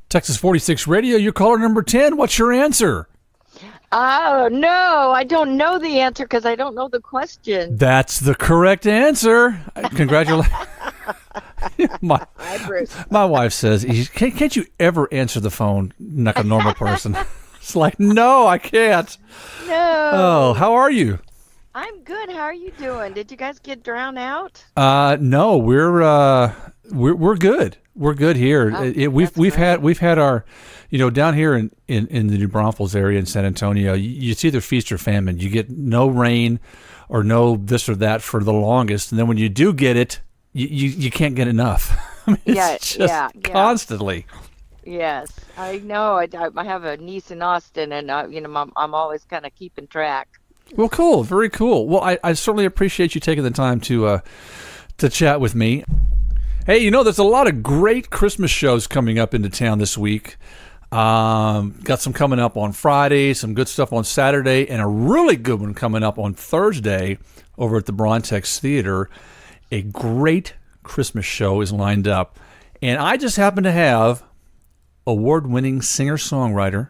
Texas 46 Radio, you're caller number 10. What's your answer? Oh, no, I don't know the answer because I don't know the question. That's the correct answer. Congratulations. Hi, Bruce. My wife says, can't you ever answer the phone like a normal person? It's like, no, I can't. No. Oh, how are you? I'm good. How are you doing? Did you guys get drowned out? No, we're good. We're good here. Oh, We've had our, down here in the New Braunfels area in San Antonio, it's either feast or famine. You get no rain or no this or that for the longest, and then when you do get it, you can't get enough. I mean, it's just constantly. Yes, I know. I have a niece in Austin, and I'm always kind of keeping track. Well, cool, very cool. Well, I certainly appreciate you taking the time to chat with me. Hey, there's a lot of great Christmas shows coming up into town this week. Got some coming up on Friday, some good stuff on Saturday, and a really good one coming up on Thursday over at the Brontex Theater. A great Christmas show is lined up. And I just happen to have award-winning singer-songwriter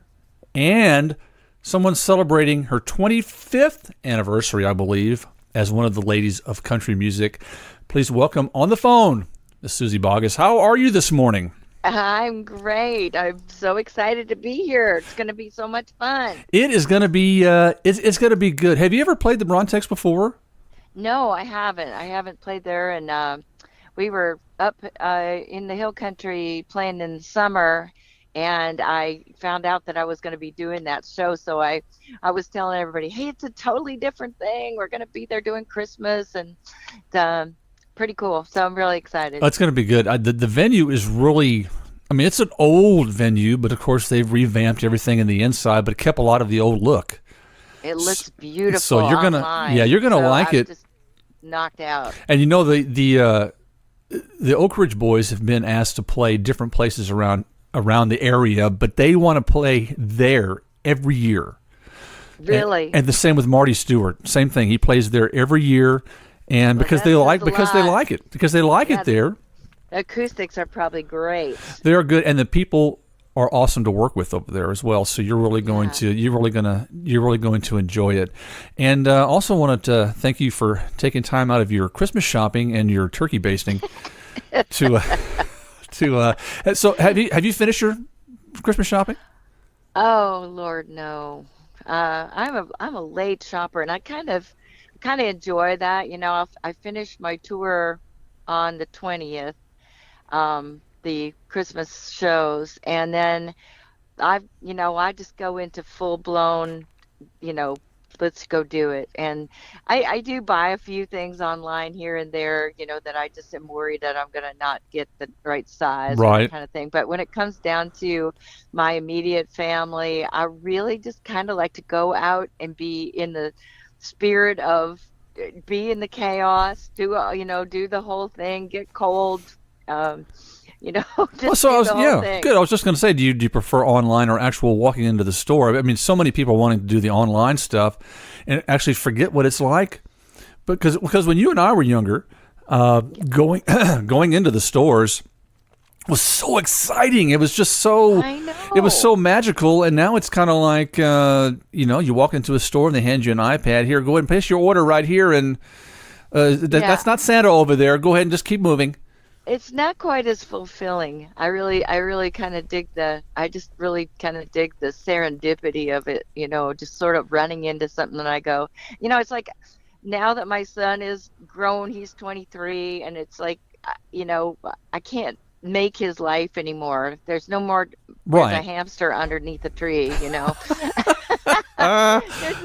and someone celebrating her 25th anniversary, I believe, as one of the ladies of country music. Please welcome on the phone, Miss Suzy Bogguss. How are you this morning? I'm great. I'm so excited to be here. It's going to be so much fun. It is going to be. It's going to be good. Have you ever played the Brontex before? No, I haven't. I haven't played there, and we were up in the hill country playing in the summer, and I found out that I was going to be doing that show. So I was telling everybody, hey, it's a totally different thing. We're going to be there doing Christmas, and pretty cool. So I'm really excited. It's going to be good. The venue is really, it's an old venue, but of course they've revamped everything in the inside, but kept a lot of the old look. It looks beautiful. So you're gonna, you're gonna like it. Just knocked out. And the Oak Ridge Boys have been asked to play different places around the area, but they want to play there every year. Really? And the same with Marty Stewart. Same thing. He plays there every year. And because they like it there. The acoustics are probably great. They are good, and the people are awesome to work with over there as well. So you're really going to enjoy it. And also wanted to thank you for taking time out of your Christmas shopping and your turkey basting to. So have you finished your Christmas shopping? Oh Lord, no. I'm a late shopper, and I kind of enjoy that. I finished my tour on the 20th, the Christmas shows, and then I just go into full blown, let's go do it. And I do buy a few things online here and there, that I just am worried that I'm going to not get the right size, right, kind of thing. But when it comes down to my immediate family, I really just kind of like to go out and be in the spirit of be in the chaos, do the whole thing, get cold, just thing. Good. I was just going to say, do you prefer online or actual walking into the store? So many people wanting to do the online stuff and actually forget what it's like, because when you and I were younger, going into the stores was so exciting. It was just so, I know. It was so magical. And now it's kind of like, you walk into a store and they hand you an iPad. Here, go ahead and place your order right here. And that's not Santa over there. Go ahead and just keep moving. It's not quite as fulfilling. I really kind of dig the serendipity of it, just sort of running into something and I go, it's like now that my son is grown, he's 23, and it's like, I can't make his life anymore. There's no more right. There's a hamster underneath a tree, There's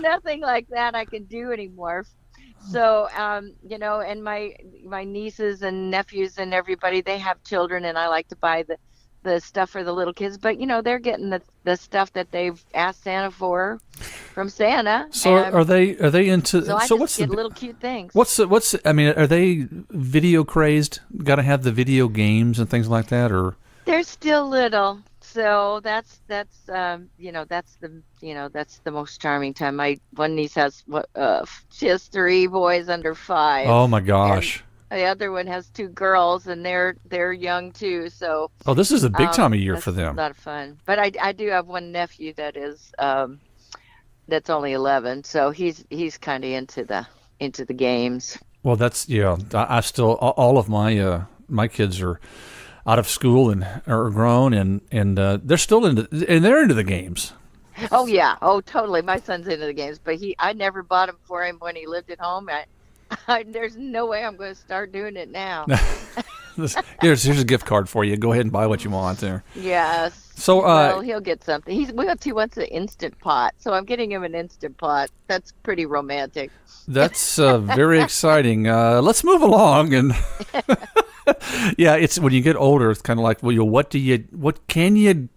nothing like that I can do anymore. So, and my nieces and nephews and everybody, they have children, and I like to buy the stuff for the little kids. But, they're getting the stuff that they've asked Santa for from Santa. So are they into? So I just get little cute things. Are they video crazed? Got to have the video games and things like that, or? They're still little. So that's the most charming time. My one niece has she has 3 boys under 5. Oh my gosh! The other one has two girls, and they're young too. So Oh, this is a big time of year for that's a them. lot of fun. But I do have one nephew that is that's only 11, so he's kind of into the games. Well, that's yeah. I still all of my kids are out of school and are grown and they're still into the games. Oh yeah, oh totally. My son's into the games, but I never bought them for him when he lived at home. There's no way I'm going to start doing it now. Here's a gift card for you. Go ahead and buy what you want there. Yes. So, Well, he'll get something. He wants an instant pot, so I'm getting him an instant pot. That's pretty romantic. that's very exciting. Let's move along and yeah, it's when you get older, it's kind of like, well, what can you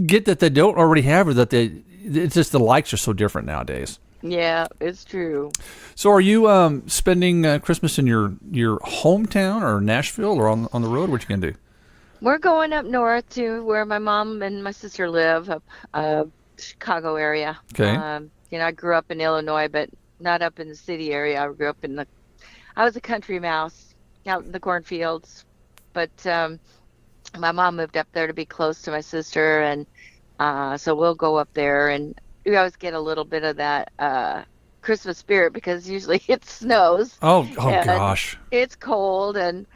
get that they don't already have, or that it's just the likes are so different nowadays. Yeah, it's true. So, are you spending Christmas in your hometown or Nashville or on the road? What you gonna do? We're going up north to where my mom and my sister live, up Chicago area. Okay. I grew up in Illinois, but not up in the city area. I grew up I was a country mouse out in the cornfields, but my mom moved up there to be close to my sister, and so we'll go up there, and we always get a little bit of that Christmas spirit because usually it snows. Oh And gosh. it's cold, and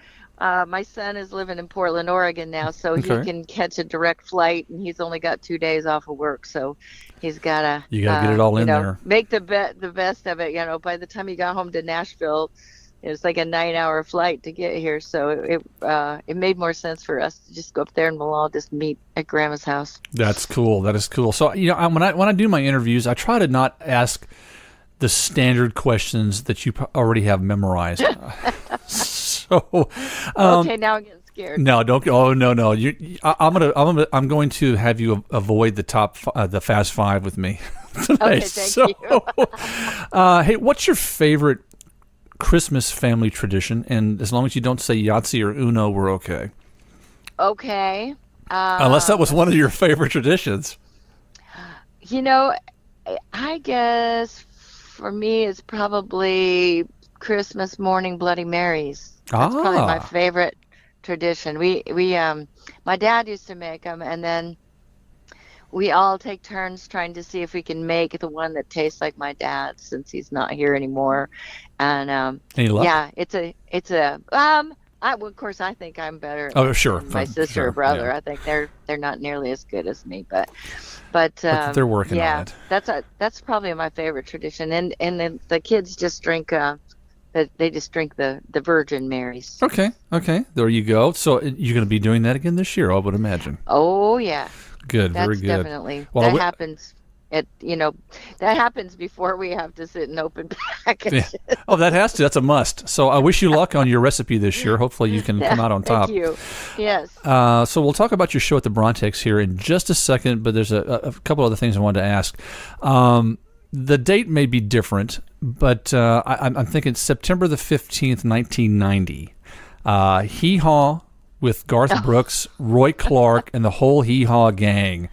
my son is living in Portland, Oregon now, so he Okay. can catch a direct flight, and he's only got 2 days off of work, so he's gotta You gotta get it all in there. make the best of it. By the time he got home to Nashville, it was like a 9-hour flight to get here, so it made more sense for us to just go up there and we'll all just meet at Grandma's house. That's cool. That is cool. So, when I do my interviews, I try to not ask the standard questions that you already have memorized. So, Okay, now I'm getting scared. no, don't. Oh no. I'm going to have you avoid the Fast Five with me today. Okay, thank you. Hey, what's your favorite Christmas family tradition? And as long as you don't say Yahtzee or Uno, we're okay. Okay. Unless that was one of your favorite traditions. You know, I guess for me it's probably Christmas morning Bloody Marys. That's probably my favorite tradition. My dad used to make them, and then we all take turns trying to see if we can make the one that tastes like my dad since he's not here anymore. And Any luck? yeah, well, of course, I think I'm better Oh, sure. than my sister Sure, or brother. yeah. I think they're not nearly as good as me, but But they're working yeah, on it. that's probably my favorite tradition. And then the kids just drink they just drink the Virgin Marys. Okay. There you go. So you're going to be doing that again this year, I would imagine. Oh yeah, Good. that's Very good. definitely Well, that happens. That happens before we have to sit and open packages. Yeah. Oh, that's a must. So I wish you luck on your recipe this year. Hopefully you can come out on top. Thank you. Yes. So we'll talk about your show at the Brontex here in just a second, but there's a couple other things I wanted to ask. The date may be different, but I'm thinking September the 15th, 1990. Hee Haw with Garth Brooks, Roy Clark, and the whole Hee Haw gang.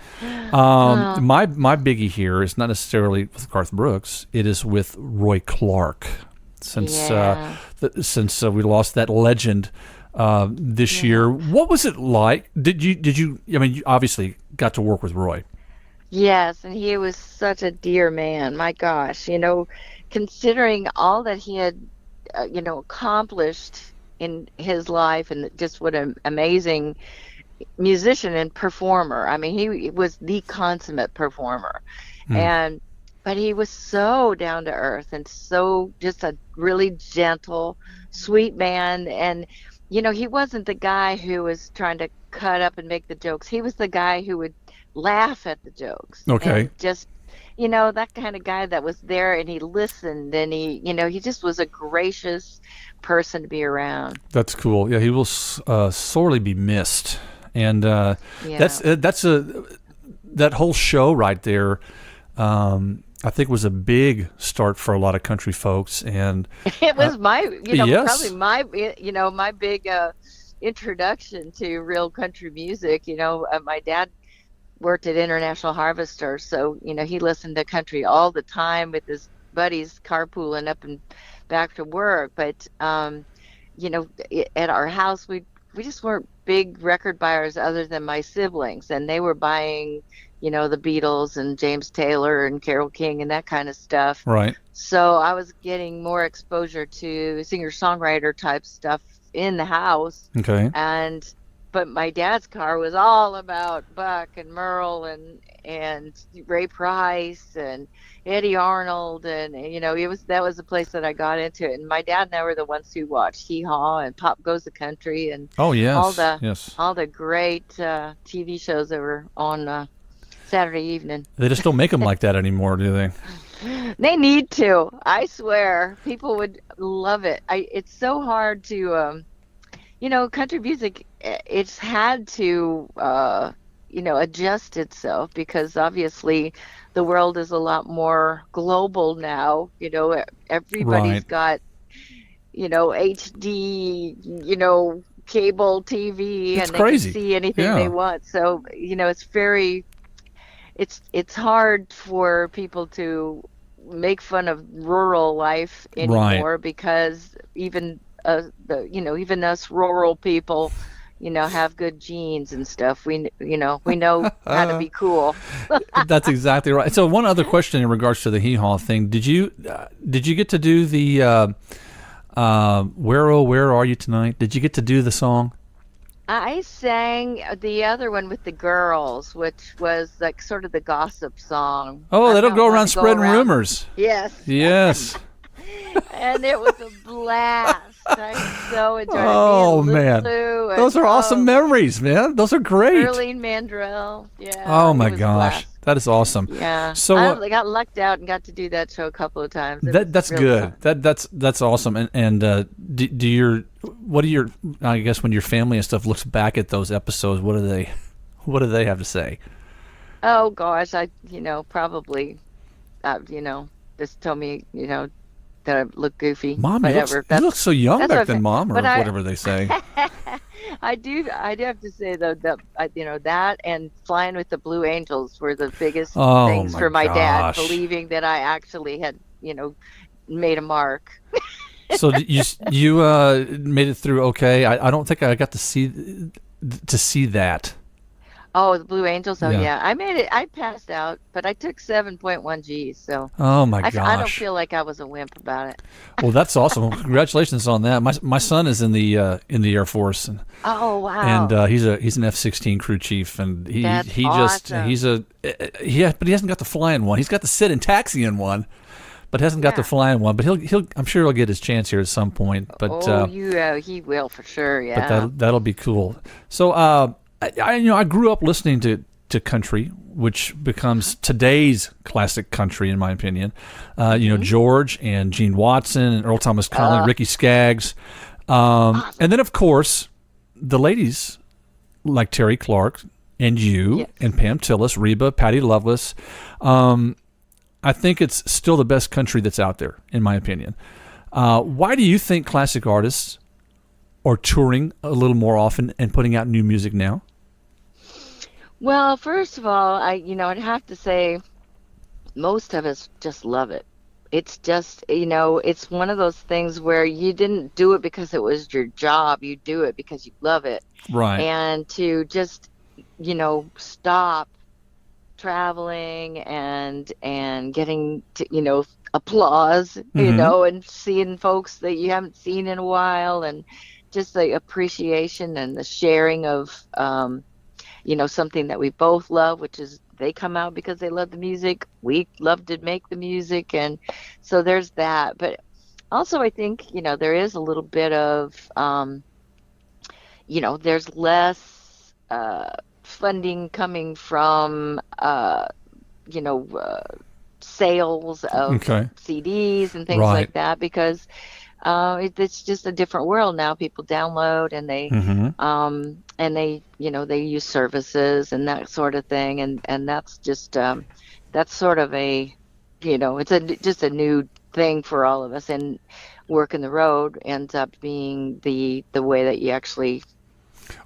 My biggie here is not necessarily with Garth Brooks. It is with Roy Clark. Since we lost that legend this year, what was it like? Did you? I mean, you obviously got to work with Roy. Yes, and he was such a dear man. My gosh, considering all that he had, accomplished in his life, and just what an amazing musician and performer. I mean, he was the consummate performer, but he was so down to earth and so just a really gentle, sweet man. And he wasn't the guy who was trying to cut up and make the jokes. He was the guy who would laugh at the jokes. Okay. And just, that kind of guy that was there, and he listened, and he just was a gracious person to be around. That's cool. Yeah, he will sorely be missed. And that whole show right there, I think was a big start for a lot of country folks. And it was yes. probably my big introduction to real country music. My dad worked at International Harvester, so he listened to country all the time with his buddies carpooling up and back to work. But at our house, we just weren't big record buyers other than my siblings, and they were buying, the Beatles and James Taylor and Carole King and that kind of stuff. Right. So I was getting more exposure to singer-songwriter type stuff in the house. Okay. But my dad's car was all about Buck and Merle and Ray Price and Eddie Arnold, and that was the place that I got into it. And my dad and I were the ones who watched Hee Haw and Pop Goes the Country and Oh, all yes. the Yes. all the great TV shows that were on Saturday evening. They just don't make them like that anymore, do they? They need to. I swear, people would love it. It's so hard to country music, it's had to, adjust itself because obviously the world is a lot more global now. Everybody's Right. got, HD, cable TV, It's and they crazy. can see anything Yeah. they want. So, it's hard for people to make fun of rural life Right. anymore because even us rural people, have good genes and stuff. We know how to be cool. That's exactly right. So one other question in regards to the Hee Haw thing. Did you get to do the Where Oh Where Are You Tonight? Did you get to do the song? I sang the other one with the girls, which was like sort of the gossip song. Oh, I they don't don't go wanna around spreading around. rumors. Yes. Yes. And it was a blast. I so enjoyed it. Oh, Me and man. Lulu and, Those are awesome memories, man. Those are great. Arlene Mandrell. Yeah. Oh it my was a gosh. blast. That is awesome. Yeah. So I got lucked out and got to do that show a couple of times. It was that's really good. fun. That's awesome. And do your what do your I guess when your family and stuff looks back at those episodes, what do they have to say? Oh gosh, I probably just tell me that I look goofy. Mom, Whatever. you look so young that's back what I then, think. Mom, or But whatever they say. I do have to say though that that and Flying with the Blue Angels were the biggest Oh things my for my dad, gosh. believing that I actually had made a mark. So you made it through okay. I don't think I got to see that. Oh, the Blue Angels. Oh Yeah. yeah, I made it. I passed out, but I took 7.1 G's, so Oh my I don't gosh. feel like I was a wimp about it. Well, that's awesome. Well, congratulations on that. My son is in the Air Force, and Oh wow. he's an F-16 crew chief, and That's he awesome. but he hasn't got to fly in one. He's got to sit and taxi in one, but hasn't got to Yeah. fly in one. But I'm sure he'll get his chance here at some point. But He will for sure. but Yeah. that'll be cool. So I grew up listening to country, which becomes today's classic country in my opinion. George and Gene Watson and Earl Thomas Conley, Ricky Skaggs, and then of course the ladies like Terry Clark and you Yes. and Pam Tillis, Reba, Patty Loveless. I think it's still the best country that's out there, in my opinion. Why do you think classic artists are touring a little more often and putting out new music now? Well, first of all, I'd have to say most of us just love it. It's just, it's one of those things where you didn't do it because it was your job. You do it because you love it. Right. And to just, stop traveling and getting to, applause, and seeing folks that you haven't seen in a while, and just the appreciation and the sharing of, something that we both love, which is they come out because they love the music. We love to make the music. And so there's that. But also I think, there is a little bit of, there's less funding coming from, sales of Okay. CDs and things Right. like that because it's just a different world now. People download and they they use services and that sort of thing, and that's just that's sort of a it's just a new thing for all of us, and working the road ends up being the way that you actually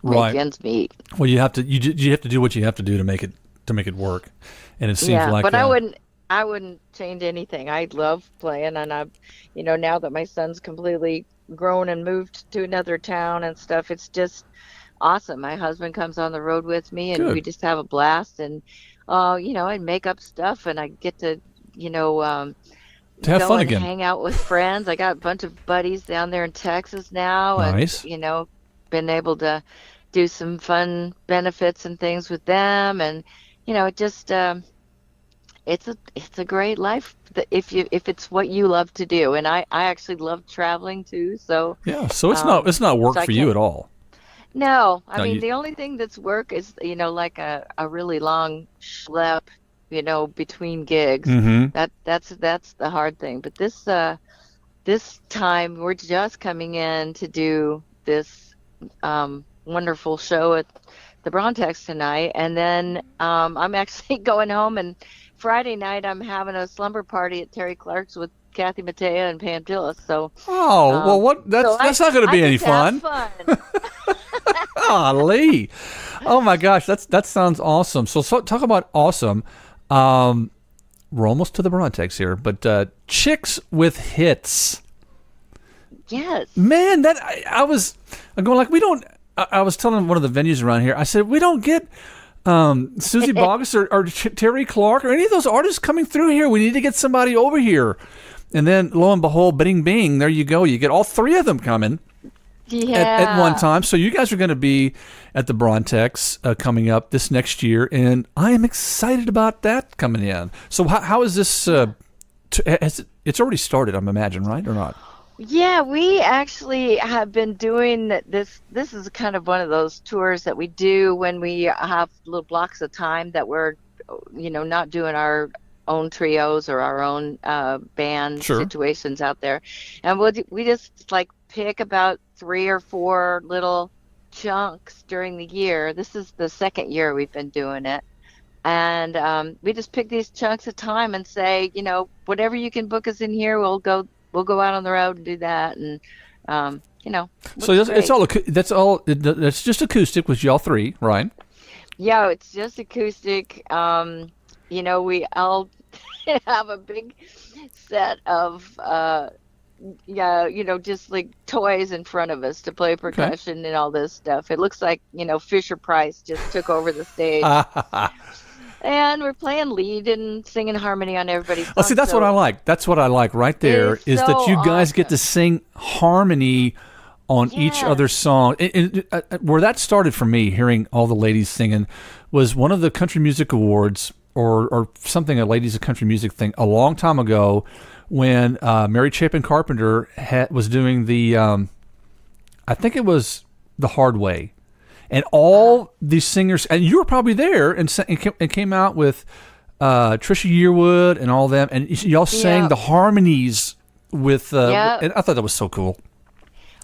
Right. make ends meet. Well, you have to do what you have to do to make it work, and it seems Yeah, like but I wouldn't change anything. I love playing, and now that my son's completely grown and moved to another town and stuff. It's just awesome. My husband comes on the road with me, and we Good. just have a blast. And I make up stuff, and I get to, you know, To have go fun and again. hang out with friends. I got a bunch of buddies down there in Texas now, and Nice. been able to do some fun benefits and things with them. And it just it's a great life if it's what you love to do. And I actually love traveling too. So Yeah. So it's not work so I for you can't. at all. No, I No, mean, you. the only thing that's work is, like a really long schlep, between gigs. Mm-hmm. That's the hard thing. But this time we're just coming in to do this wonderful show at the Brontex tonight, and then I'm actually going home, and Friday night I'm having a slumber party at Terry Clark's with Kathy Mattea and Pam Tillis. So Oh well, um what? so That's not going to I be any get to have fun. fun. Golly. Oh my gosh, that sounds awesome. So talk about awesome. Um, we're almost to the Brontex here, but chicks with hits. Yes. Man, I'm going like we don't. I was telling one of the venues around here. I said we don't get Suzy Bogguss or Terry Clark or any of those artists coming through here. We need to get somebody over here. And then lo and behold, bing bing, there you go. You get all three of them coming at one Yeah. time. So you guys are going to be at the Brontex coming up this next year, and I am excited about that coming in. So how is this? It's already started, I'm imagine, right or not? Yeah, we actually have been doing this. This is kind of one of those tours that we do when we have little blocks of time that we're, not doing our own trios or our own band Sure. situations out there. And we just like pick about 3 or 4 little chunks during the year. This is the second year we've been doing it. And we just pick these chunks of time and say, whatever you can book us in here, we'll go out on the road and do that. And So looks it's great. all that's all. That's just acoustic with y'all three, right? Yeah, it's just acoustic. We all have a big set of yeah, just like toys in front of us to play Okay. percussion and all this stuff. It looks like, Fisher Price just took over the stage. Oh, And we're playing lead and singing harmony on everybody's see, songs. that's what I So like. That's what I like right it there is is so that you guys get to awesome. sing harmony on each Yes. other's song. Where that started for me, hearing all the ladies singing, was one of the Country Music Awards or something, a Ladies of Country Music thing, a long time ago when Mary Chapin Carpenter was doing I think it was The Hard Way. And Uh-huh. all these singers, and you were probably there, and came out with Trisha Yearwood and all them, and y'all sang Yeah. the harmonies with. Yeah. And I thought that was so cool.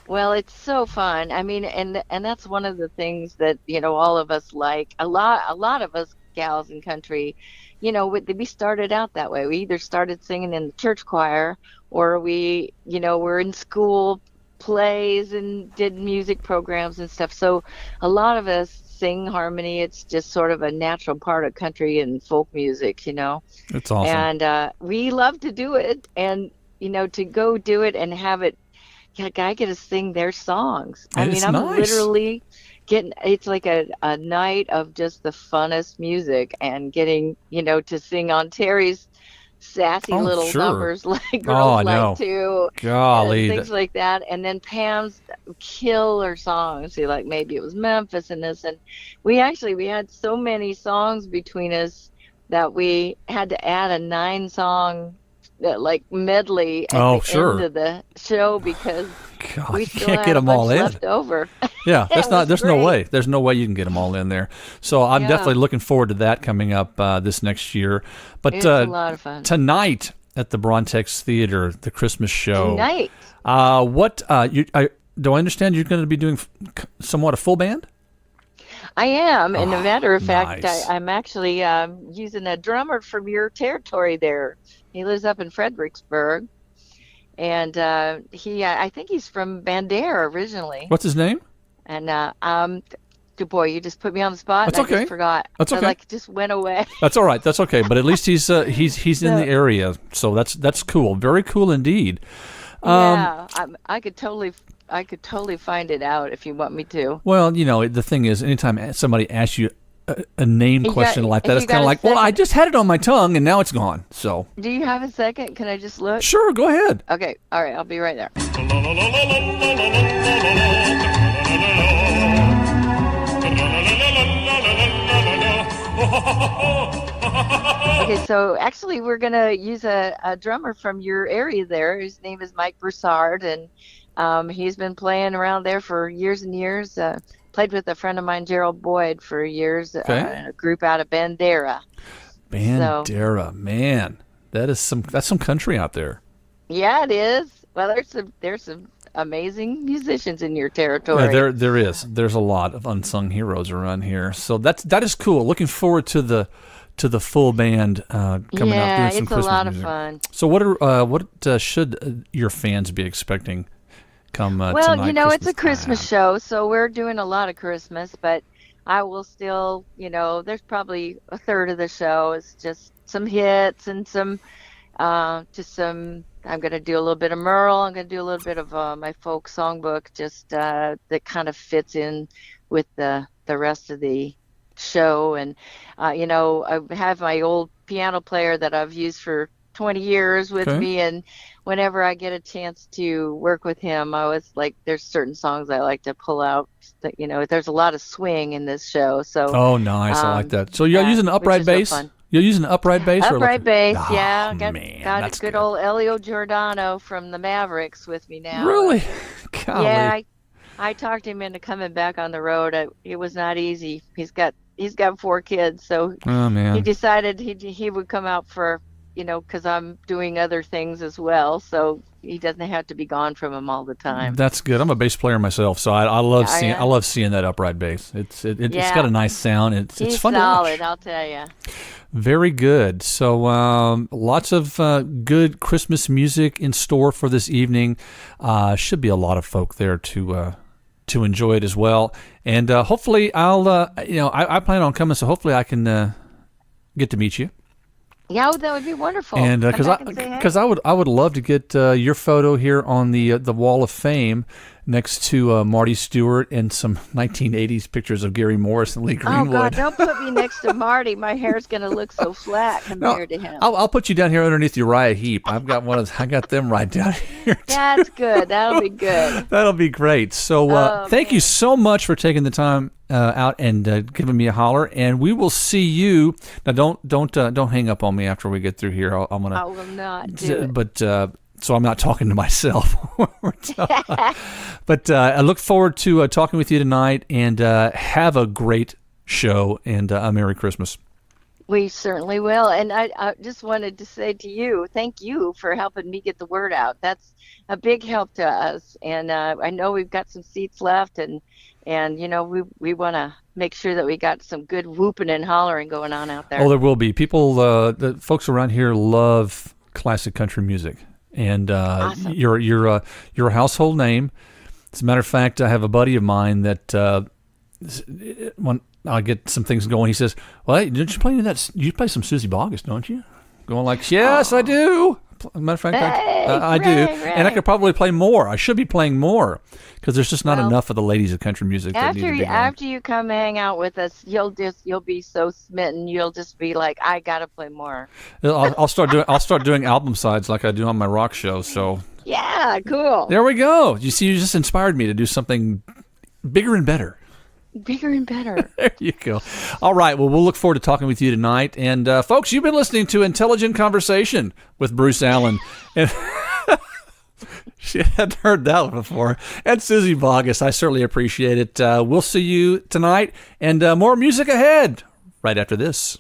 Well, it's so fun. I mean, and that's one of the things that, all of us like. A lot of us gals in country, we started out that way. We either started singing in the church choir, or we, were in school plays and did music programs and stuff. So a lot of us sing harmony. It's just sort of a natural part of country and folk music. It's awesome. And we love to do it. And, to go do it and have it, I get to sing their songs. I And mean, it's I'm nice. literally it's like a night of just the funnest music, and getting, to sing on Terry's sassy Oh, little sure. numbers like Oh, Girls I Like know. To, and Golly, things like that. And then Pam's killer songs. See, like maybe it was Memphis and this. And we had so many songs between us that we had to add a 9 song like medley at oh, the end sure. of the show because God, we you still can't get had a them all bunch in. left over. Yeah, It was there's no great. way. There's no way you can get them all in there. So I'm Yeah, definitely looking forward to that coming up this next year. But it's a lot of fun. tonight at the Brontex Theater, the Christmas show. Tonight, What do I understand you're going to be doing somewhat a full band? I am. And a Oh, matter of fact, nice. I'm actually using a drummer from your territory there. He lives up in Fredericksburg, and I think he's from Bandera originally. What's his name? And good boy, you just put me on the spot, That's and I just okay. forgot. That's I okay. like just went away. That's all right. That's okay. But at least he's in the So, area, so that's cool. Very cool indeed. Yeah, I could totally find it out if you want me to. Well, the thing is, anytime somebody asks you a name question like that, If it's you kind got of a like, well, I second, just had it on my tongue and now it's gone. So, do you have a second? Can I just look? sure, go ahead. Okay, all right, I'll be right there. Okay, so actually, we're gonna use a drummer from your area there. His name is Mike Broussard, and he's been playing around there for years and years. Played with a friend of mine, Gerald Boyd, for years Okay. in a group out of Bandera. So, Bandera, man, that's some country out there. yeah, it is. Well, there's some amazing musicians in your territory. Yeah, there is. There's a lot of unsung heroes around here. So that is cool. Looking forward to the full band coming out doing some Yeah, it's a Christmas lot of music. fun. So what should your fans be expecting come Well, tonight? it's a Christmas time? show, so we're doing a lot of Christmas, but I will still, there's probably a third of the show is just some hits and I'm going to do a little bit of Merle. I'm going to do a little bit of my folk songbook, just that kind of fits in with the rest of the show. And, I have my old piano player that I've used for 20 years with Okay. me. And whenever I get a chance to work with him, I was like, there's certain songs I like to pull out that, there's a lot of swing in this show. So, Oh, nice. I like that. So you're yeah, using an which upright is real bass? fun. You're using an upright bass? Upright bass, Oh, yeah. man, Got that's a good old Elio Giordano from the Mavericks with me now. Really? Golly. Yeah, I talked him into coming back on the road. It was not easy. He's got 4 kids, so Oh, he man. decided he would come out for, because I'm doing other things as well, so he doesn't have to be gone from them all the time. That's good. I'm a bass player myself, so I love Yeah, seeing yeah. I love seeing that upright bass. It's Yeah. got a nice sound. It's He's fun solid, to watch. I'll tell you. Very good. So lots of good Christmas music in store for this evening. Should be a lot of folk there to enjoy it as well. And hopefully I plan on coming, so hopefully I can get to meet you. Yeah, that would be wonderful. And Come because back and say hey. I would love to get your photo here on the Wall of Fame next to Marty Stewart and some 1980s pictures of Gary Morris and Lee Oh God, Greenwood. don't put me next to Marty. My hair's gonna look so flat compared to him. I'll put you down here underneath Uriah Heep. I got them right down here. That's good. That'll be good. That'll be great. So thank you so much for taking the time out and giving me a holler. And we will see you now. Don't hang up on me after we get through here. I'm gonna. I will not do it. But so I'm not talking to myself. But I look forward to talking with you tonight. And have a great show and a Merry Christmas. We certainly will. And I just wanted to say to you, thank you for helping me get the word out. That's a big help to us. And I know we've got some seats left, and we want to make sure that we got some good whooping and hollering going on out there. Oh, there will be people. The folks around here love classic country music, and Awesome. you're a household name. As a matter of fact, I have a buddy of mine that when I get some things going, he says, "Well, hey, didn't you play that? You play some Suzy Bogguss, don't you?" Going like, "Yes, I do." As a matter of fact, I do, and I could probably play more. I should be playing more because there's just not Well, enough of the ladies of country music that need to be going. After you come hang out with us, you'll be so smitten. You'll just be like, I gotta play more. I'll start doing album sides like I do on my rock show. So Yeah, cool. there we go. You see, you just inspired me to do something bigger and better. Bigger and better. There you go. All right. Well, we'll look forward to talking with you tonight. And folks, you've been listening to Intelligent Conversation with Bruce Allen. And she hadn't heard that one before. And Suzy Bogguss. I certainly appreciate it. We'll see you tonight, and more music ahead right after this.